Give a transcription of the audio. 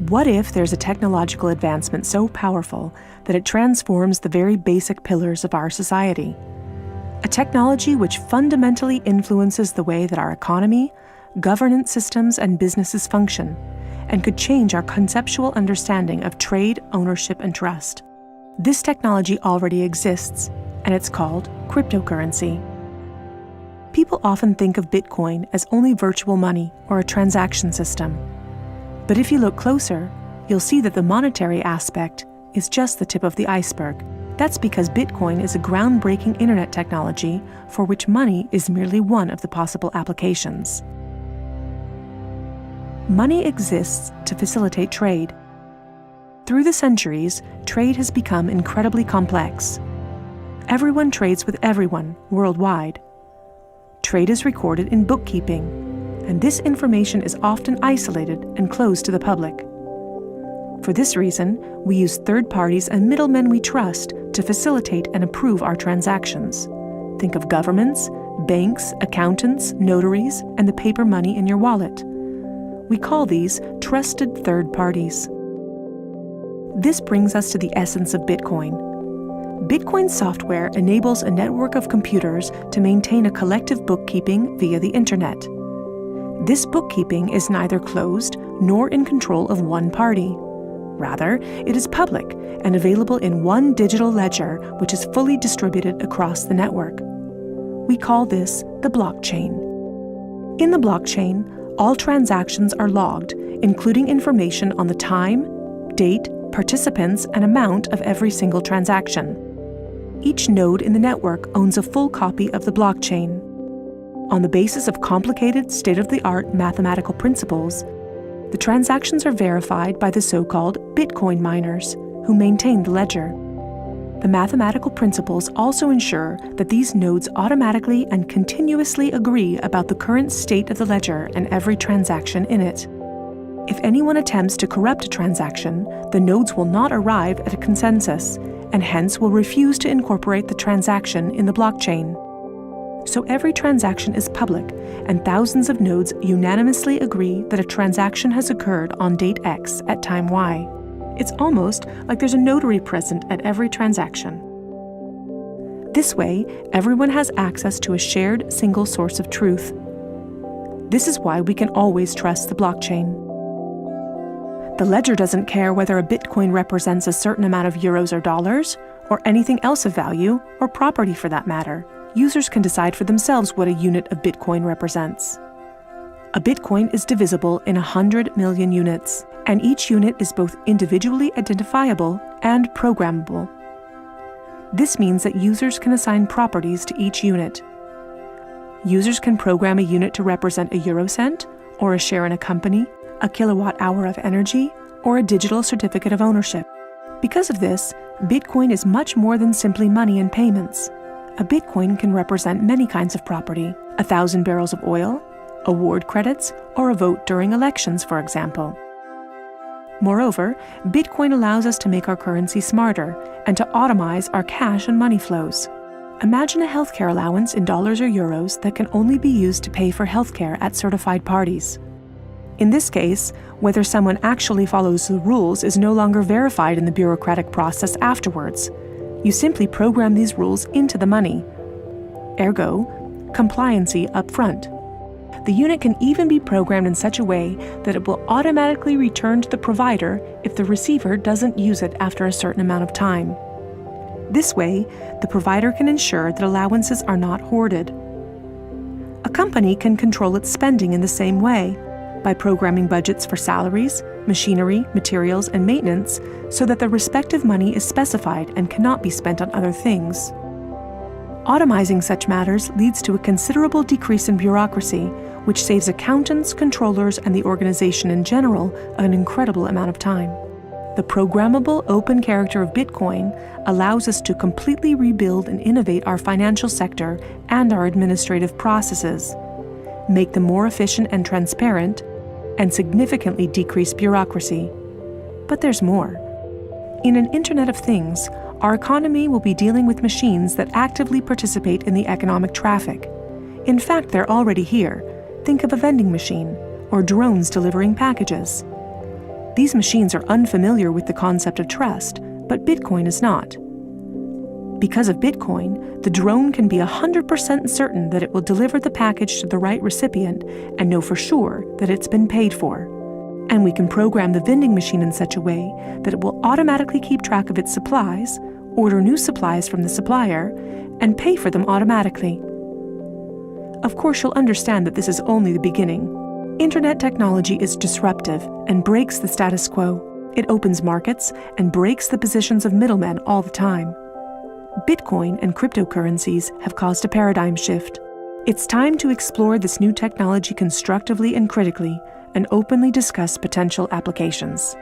What if there's a technological advancement so powerful that it transforms the very basic pillars of our society? A technology which fundamentally influences the way that our economy, governance systems, and businesses function, and could change our conceptual understanding of trade, ownership, and trust. This technology already exists, and it's called cryptocurrency. People often think of Bitcoin as only virtual money or a transaction system. But if you look closer, you'll see that the monetary aspect is just the tip of the iceberg. That's because Bitcoin is a groundbreaking internet technology for which money is merely one of the possible applications. Money exists to facilitate trade. Through the centuries, trade has become incredibly complex. Everyone trades with everyone worldwide. Trade is recorded in bookkeeping, and this information is often isolated and closed to the public. For this reason, we use third parties and middlemen we trust to facilitate and approve our transactions. Think of governments, banks, accountants, notaries, and the paper money in your wallet. We call these trusted third parties. This brings us to the essence of Bitcoin. Bitcoin software enables a network of computers to maintain a collective bookkeeping via the internet. This bookkeeping is neither closed nor in control of one party. Rather, it is public and available in one digital ledger which is fully distributed across the network. We call this the blockchain. In the blockchain, all transactions are logged, including information on the time, date, participants, and amount of every single transaction. Each node in the network owns a full copy of the blockchain. On the basis of complicated, state-of-the-art mathematical principles, the transactions are verified by the so-called Bitcoin miners, who maintain the ledger. The mathematical principles also ensure that these nodes automatically and continuously agree about the current state of the ledger and every transaction in it. If anyone attempts to corrupt a transaction, the nodes will not arrive at a consensus, and hence will refuse to incorporate the transaction in the blockchain. So every transaction is public, and thousands of nodes unanimously agree that a transaction has occurred on date X at time Y. It's almost like there's a notary present at every transaction. This way, everyone has access to a shared single source of truth. This is why we can always trust the blockchain. The ledger doesn't care whether a Bitcoin represents a certain amount of euros or dollars, or anything else of value, or property for that matter. Users can decide for themselves what a unit of Bitcoin represents. A Bitcoin is divisible in 100 million units, and each unit is both individually identifiable and programmable. This means that users can assign properties to each unit. Users can program a unit to represent a eurocent, or a share in a company, a kilowatt-hour of energy, or a digital certificate of ownership. Because of this, Bitcoin is much more than simply money and payments. A Bitcoin can represent many kinds of property: 1,000 barrels of oil, award credits, or a vote during elections, for example. Moreover, Bitcoin allows us to make our currency smarter and to automize our cash and money flows. Imagine a healthcare allowance in dollars or euros that can only be used to pay for healthcare at certified parties. In this case, whether someone actually follows the rules is no longer verified in the bureaucratic process afterwards. You simply program these rules into the money. Ergo, compliancy up front. The unit can even be programmed in such a way that it will automatically return to the provider if the receiver doesn't use it after a certain amount of time. This way, the provider can ensure that allowances are not hoarded. A company can control its spending in the same way, by programming budgets for salaries, machinery, materials, and maintenance so that the respective money is specified and cannot be spent on other things. Automizing such matters leads to a considerable decrease in bureaucracy, which saves accountants, controllers, and the organization in general an incredible amount of time. The programmable open character of Bitcoin allows us to completely rebuild and innovate our financial sector and our administrative processes, make them more efficient and transparent, and significantly decrease bureaucracy. But there's more. In an Internet of Things, our economy will be dealing with machines that actively participate in the economic traffic. In fact, they're already here. Think of a vending machine, or drones delivering packages. These machines are unfamiliar with the concept of trust, but Bitcoin is not. Because of Bitcoin, the drone can be 100% certain that it will deliver the package to the right recipient and know for sure that it's been paid for. And we can program the vending machine in such a way that it will automatically keep track of its supplies, order new supplies from the supplier, and pay for them automatically. Of course, you'll understand that this is only the beginning. Internet technology is disruptive and breaks the status quo. It opens markets and breaks the positions of middlemen all the time. Bitcoin and cryptocurrencies have caused a paradigm shift. It's time to explore this new technology constructively and critically and openly discuss potential applications.